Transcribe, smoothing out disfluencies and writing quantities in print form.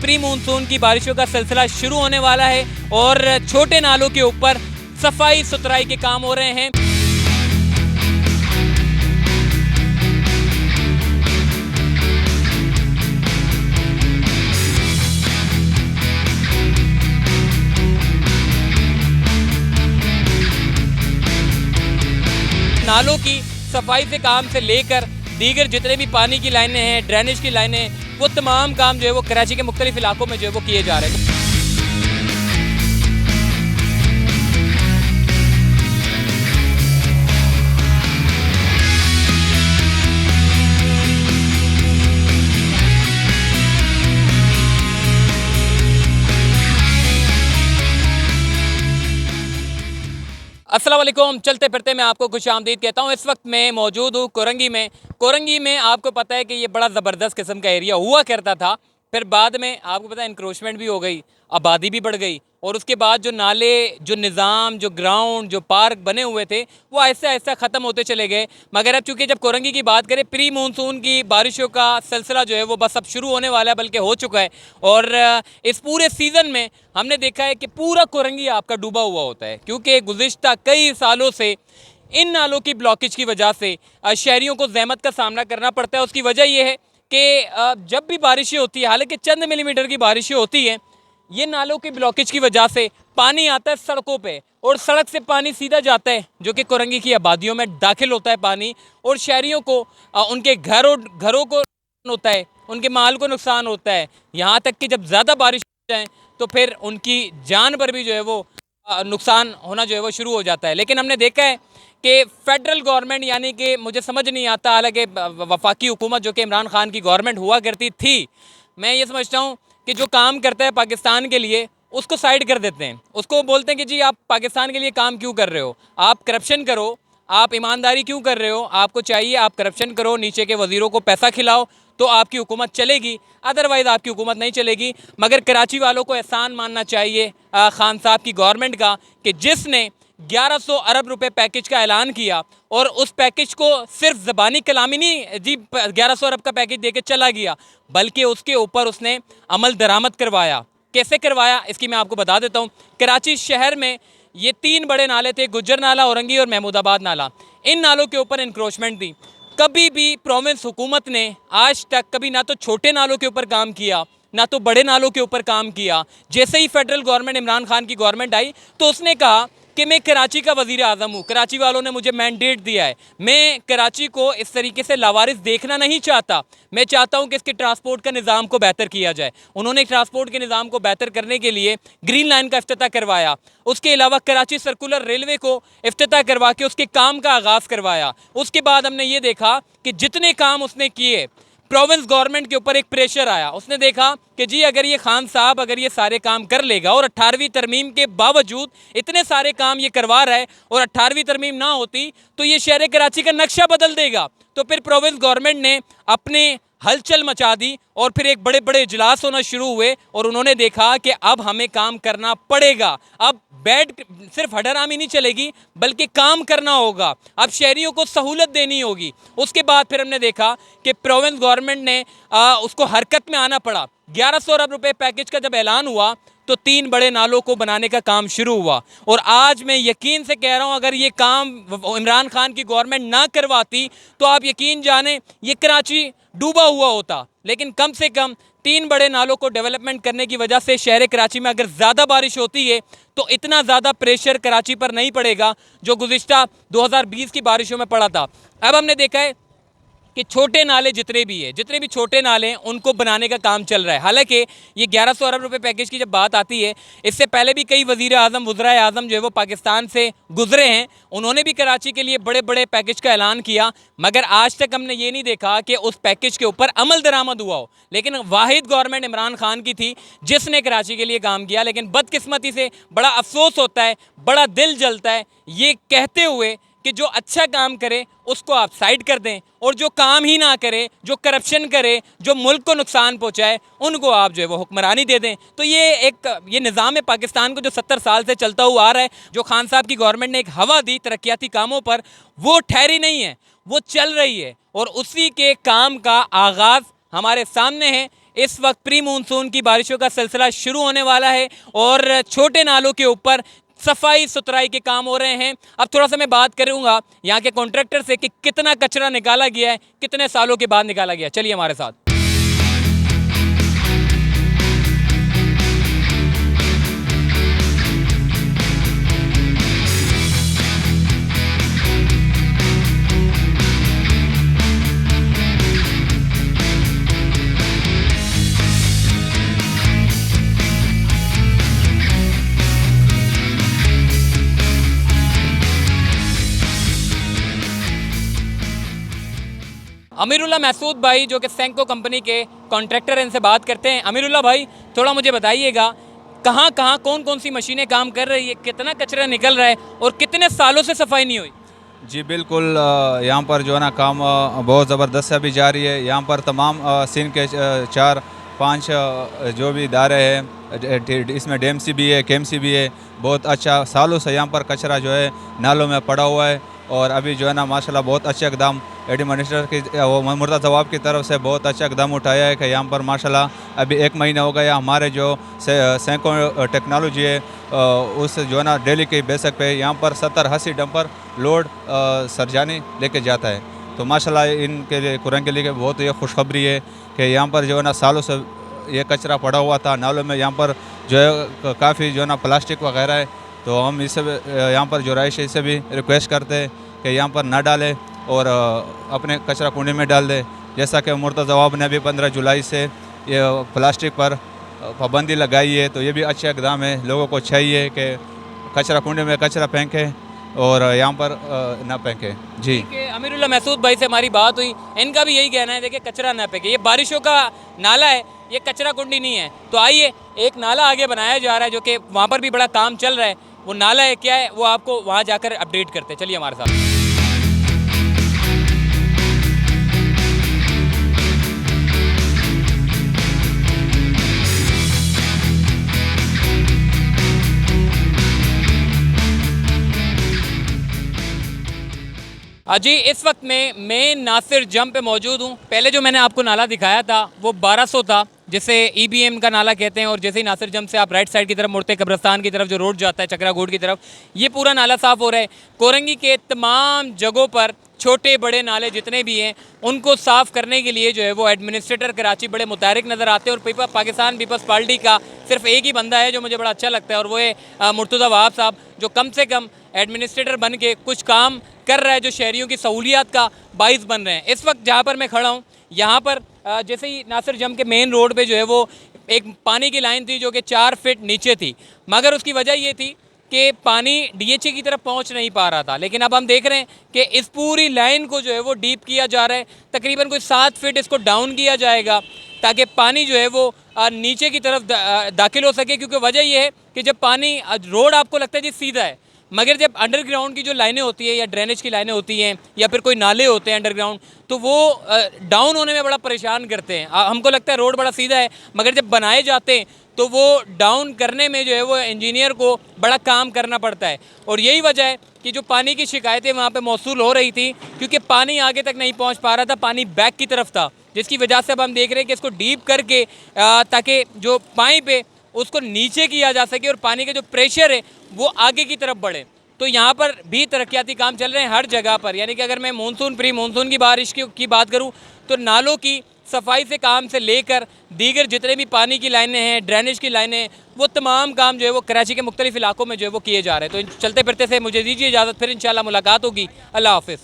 Pre monsoon की बारिशों का सिलसिला शुरू होने वाला है और छोटे नालों के ऊपर सफाई सुथराई के काम हो रहे हैं। नालों की सफाई से काम से लेकर दीगर जितने भी पानी की लाइनें हैं, ड्रेनेज की लाइनें, वो तमाम काम जो है वो कराची के मुख्तलिफ इलाकों में जो है वो किए जा रहे हैं। अस्सलाम वालेकुम। चलते फिरते मैं आपको खुशामदीद कहता हूँ। इस वक्त मैं मौजूद हूँ कोरंगी में। कोरंगी में आपको पता है कि ये बड़ा ज़बरदस्त किस्म का एरिया हुआ करता था, फिर बाद में आपको पता है इंक्रोचमेंट भी हो गई, आबादी भी बढ़ गई और उसके बाद जो नाले, जो निज़ाम, जो ग्राउंड, जो पार्क बने हुए थे वो आहिस्ता आहिस्ता ख़त्म होते चले गए। मगर अब चूँकि जब कोरंगी की बात करें, प्री मानसून की बारिशों का सिलसिला जो है वो बस अब शुरू होने वाला है, बल्कि हो चुका है। और इस पूरे सीज़न में हमने देखा है कि पूरा कोरंगी आपका डूबा हुआ होता है, क्योंकि गुज़िश्ता कई सालों से इन नालों की ब्लॉकेज की वजह से शहरियों को ज़हमत का सामना करना पड़ता है। उसकी वजह यह है कि जब भी बारिशें होती है, हालांकि चंद मिलीमीटर की बारिशें होती हैं, ये नालों की ब्लॉकेज की वजह से पानी आता है सड़कों पे और सड़क से पानी सीधा जाता है, जो कि कोरंगी की आबादियों में दाखिल होता है पानी, और शहरियों को उनके घरों को होता है, उनके माल को नुकसान होता है। यहाँ तक कि जब ज़्यादा बारिश हो जाए तो फिर उनकी जान पर भी जो है वो नुकसान होना जो है वो शुरू हो जाता है। लेकिन हमने देखा है कि फ़ेडरल गवर्नमेंट, यानी कि मुझे समझ नहीं आता, हालांकि वफाकी हुकूमत जो कि इमरान खान की गवर्नमेंट हुआ करती थी, मैं ये समझता हूँ कि जो काम करता है पाकिस्तान के लिए उसको साइड कर देते हैं। उसको बोलते हैं कि जी आप पाकिस्तान के लिए काम क्यों कर रहे हो, आप करप्शन करो, आप ईमानदारी क्यों कर रहे हो, आपको चाहिए आप करप्शन करो, नीचे के वज़ीरों को पैसा खिलाओ तो आपकी हुकूमत चलेगी, अदरवाइज़ आपकी हुकूमत नहीं चलेगी। मगर कराची वालों को एहसान मानना चाहिए खान साहब की गवर्नमेंट का, कि जिसने 1100 अरब रुपए पैकेज का ऐलान किया और उस पैकेज को सिर्फ ज़बानी कलामी नहीं जी 1100 अरब का पैकेज देके चला गया, बल्कि उसके ऊपर उसने अमल दरामद करवाया। कैसे करवाया इसकी मैं आपको बता देता हूँ। कराची शहर में ये 3 बड़े नाले थे, गुज्जर नाला, औरंगी और महमूदाबाद नाला। इन नालों के ऊपर इंक्रोचमेंट थी। कभी भी प्रोविंस हुकूमत ने आज तक कभी ना तो छोटे नालों के ऊपर काम किया, ना तो बड़े नालों के ऊपर काम किया। जैसे ही फेडरल गवर्नमेंट, इमरान खान की गवर्नमेंट आई, तो उसने कहा कि मैं कराची का वज़ीर आज़म हूँ, कराची वालों ने मुझे मैंडेट दिया है, मैं कराची को इस तरीके से लावारिस देखना नहीं चाहता, मैं चाहता हूँ कि इसके ट्रांसपोर्ट का निज़ाम को बेहतर किया जाए। उन्होंने ट्रांसपोर्ट के निज़ाम को बेहतर करने के लिए ग्रीन लाइन का इफ्तिताह करवाया। उसके अलावा कराची सर्कुलर रेलवे को इफ्तिताह करवा के उसके काम का आगाज़ करवाया। उसके बाद हमने ये देखा कि जितने काम उसने किए, प्रोविंस गवर्नमेंट के ऊपर एक प्रेशर आया। उसने देखा कि जी अगर ये खान साहब अगर ये सारे काम कर लेगा, और 18वीं तरमीम के बावजूद इतने सारे काम ये करवा रहा है, और 18वीं तरमीम ना होती तो ये शहर कराची का नक्शा बदल देगा। तो फिर प्रोविंस गवर्नमेंट ने अपने हलचल मचा दी और फिर एक बड़े बड़े इजलास होना शुरू हुए और उन्होंने देखा कि अब हमें काम करना पड़ेगा, अब बैठ सिर्फ हडरामी नहीं चलेगी बल्कि काम करना होगा, अब शहरियों को सहूलत देनी होगी। उसके बाद फिर हमने देखा कि प्रोविंस गवर्नमेंट ने उसको हरकत में आना पड़ा। 1100 अरब रुपए पैकेज का जब ऐलान हुआ तो 3 बड़े नालों को बनाने का काम शुरू हुआ। और आज मैं यकीन से कह रहा हूँ, अगर ये काम इमरान खान की गवर्नमेंट ना करवाती तो आप यकीन जाने ये कराची डूबा हुआ होता। लेकिन कम से कम 3 बड़े नालों को डेवलपमेंट करने की वजह से शहर कराची में अगर ज़्यादा बारिश होती है तो इतना ज़्यादा प्रेशर कराची पर नहीं पड़ेगा जो गुज़िश्ता 2020 की बारिशों में पड़ा था। अब हमने देखा है कि छोटे नाले जितने भी छोटे नाले हैं उनको बनाने का काम चल रहा है। हालांकि ये 1100 अरब रुपए पैकेज की जब बात आती है, इससे पहले भी कई वज़ीर आज़म, वज़राए आज़म जो है वो पाकिस्तान से गुजरे हैं, उन्होंने भी कराची के लिए बड़े बड़े पैकेज का ऐलान किया, मगर आज तक हमने ये नहीं देखा कि उस पैकेज के ऊपर अमल दरामद हुआ हो। लेकिन वाहिद गवर्नमेंट इमरान खान की थी जिसने कराची के लिए काम किया। लेकिन बदकिस्मती से बड़ा अफसोस होता है, बड़ा दिल जलता है ये कहते हुए कि जो अच्छा काम करे उसको आप साइड कर दें, और जो काम ही ना करे, जो करप्शन करे, जो मुल्क को नुकसान पहुंचाए, उनको आप जो है वो हुक्मरानी दे दें। तो ये निज़ाम है पाकिस्तान को जो 70 साल से चलता हुआ आ रहा है। जो खान साहब की गवर्नमेंट ने एक हवा दी तरक्याती कामों पर, वो ठहरी नहीं है, वो चल रही है और उसी के काम का आगाज़ हमारे सामने है। इस वक्त प्री मानसून की बारिशों का सिलसिला शुरू होने वाला है और छोटे नालों के ऊपर सफाई सुथराई के काम हो रहे हैं। अब थोड़ा सा मैं बात करूंगा यहाँ के कॉन्ट्रैक्टर से कि कितना कचरा निकाला गया है, कितने सालों के बाद निकाला गया। चलिए हमारे साथ। अमीरुल्लाह महसूद भाई जो कि सेंको कंपनी के कॉन्ट्रैक्टर हैं, इनसे बात करते हैं। अमीरुल्लाह भाई, थोड़ा मुझे बताइएगा कहाँ कहाँ कौन कौन सी मशीनें काम कर रही है, कितना कचरा निकल रहा है और कितने सालों से सफाई नहीं हुई? जी बिल्कुल, यहाँ पर जो है ना काम बहुत ज़बरदस्त से अभी जारी है। यहाँ पर तमाम सिंध के 4-5 जो भी इदारे हैं, इसमें डीएमसी भी है, केएमसी भी है। बहुत अच्छा सालों से यहाँ पर कचरा जो है नालों में पड़ा हुआ है और अभी जो है ना माशाल्लाह बहुत अच्छे इकदाम एडमिनिस्ट्रेटर की मुर्तज़ा जवाब की तरफ से बहुत अच्छा इकदाम उठाया है कि यहाँ पर माशाल्लाह अभी 1 महीना हो गया। हमारे जो सेंको टेक्नोलॉजी है उस जो है ना डेली के बेसिक पे यहाँ पर 70-80 डंपर लोड सरजानी लेके जाता है। तो माशाल्लाह इनके लिए कुरंग के लिए बहुत ये खुशखबरी है कि यहाँ पर जो है ना सालों से ये कचरा पड़ा हुआ था नालों में। यहाँ पर जो है काफ़ी जो है ना प्लास्टिक वगैरह है, तो हम इससे यहाँ पर जो रहायश है इससे भी रिक्वेस्ट करते हैं कि यहाँ पर ना डालें और अपने कचरा कुंडी में डाल दें। जैसा कि मुर्तज़ा जवाब ने भी 15 जुलाई से ये प्लास्टिक पर पाबंदी लगाई है, तो ये भी अच्छा इक़दाम है। लोगों को चाहिए कि कचरा कुंडी में कचरा फेंकें और यहाँ पर ना फेंकें। जी अमीरुल्लाह महसूद भाई से हमारी बात हुई, इनका भी यही कहना है, देखिए कचरा ना फेंके। ये बारिशों का नाला है, ये कचरा कुंडी नहीं है। तो आइए, एक नाला आगे बनाया जा रहा है जो कि वहाँ पर भी बड़ा काम चल रहा है। वो नाला है क्या है वो आपको वहाँ जाकर अपडेट करते हैं। चलिए हमारे साथ। जी इस वक्त मैं नासिर जम पे मौजूद हूँ। पहले जो मैंने आपको नाला दिखाया था वो 1200 था, जिसे ईबीएम का नाला कहते हैं। और जैसे ही नासिर जम से आप राइट साइड की तरफ मुड़ते कब्रिस्तान की तरफ जो रोड जाता है चक्रागोड की तरफ, ये पूरा नाला साफ़ हो रहा है। कोरंगी के तमाम जगहों पर छोटे बड़े नाले जितने भी हैं उनको साफ़ करने के लिए जो है वो एडमिनिस्ट्रेटर कराची बड़े मुतहरिक नज़र आते हैं। और पाकिस्तान पीपल्स पार्टी का सिर्फ एक ही बंदा है जो मुझे बड़ा अच्छा लगता है और वो है मुर्तज़ा वहाब साहब, जो कम से कम एडमिनिस्ट्रेटर बन के कुछ काम कर रहा है जो शहरियों की सहूलियात का बाइस बन रहे हैं। इस वक्त जहाँ पर मैं खड़ा हूँ, यहाँ पर जैसे ही नासिर जम के मेन रोड पे जो है वो एक पानी की लाइन थी जो कि 4 फीट नीचे थी, मगर उसकी वजह ये थी कि पानी डीएचए की तरफ पहुंच नहीं पा रहा था। लेकिन अब हम देख रहे हैं कि इस पूरी लाइन को जो है वो डीप किया जा रहा है, तकरीबन कोई 7 फीट इसको डाउन किया जाएगा ताकि पानी जो है वो नीचे की तरफ दाखिल हो सके। क्योंकि वजह यह है कि जब पानी रोड आपको लगता है जी सीधा है, मगर जब अंडरग्राउंड की जो लाइनें होती है या ड्रेनेज की लाइनें होती हैं या फिर कोई नाले होते हैं अंडरग्राउंड, तो वो डाउन होने में बड़ा परेशान करते हैं। हमको लगता है रोड बड़ा सीधा है, मगर जब बनाए जाते हैं तो वो डाउन करने में जो है वो इंजीनियर को बड़ा काम करना पड़ता है। और यही वजह है कि जो पानी की शिकायतें वहाँ पे मौसूल हो रही थी, क्योंकि पानी आगे तक नहीं पहुँच पा रहा था, पानी बैक की तरफ था, जिसकी वजह से अब हम देख रहे हैं कि इसको डीप करके ताकि जो पाइप है उसको नीचे किया जा सके और पानी का जो प्रेशर है वो आगे की तरफ बढ़े। तो यहाँ पर भी तरक्याती काम चल रहे हैं हर जगह पर। यानी कि अगर मैं मानसून प्री मानसून की बारिश की बात करूँ तो नालों की सफाई से काम से लेकर दीगर जितने भी पानी की लाइनें हैं, ड्रेनेज की लाइनें हैं, वो तमाम काम जो है वो कराची के मुख्तलिफ इलाकों में जो है वो किए जा रहे हैं। तो चलते फिरते से मुझे दीजिए इजाज़त, फिर इंशाल्लाह मुलाकात होगी। अल्लाह हाफ़िज़।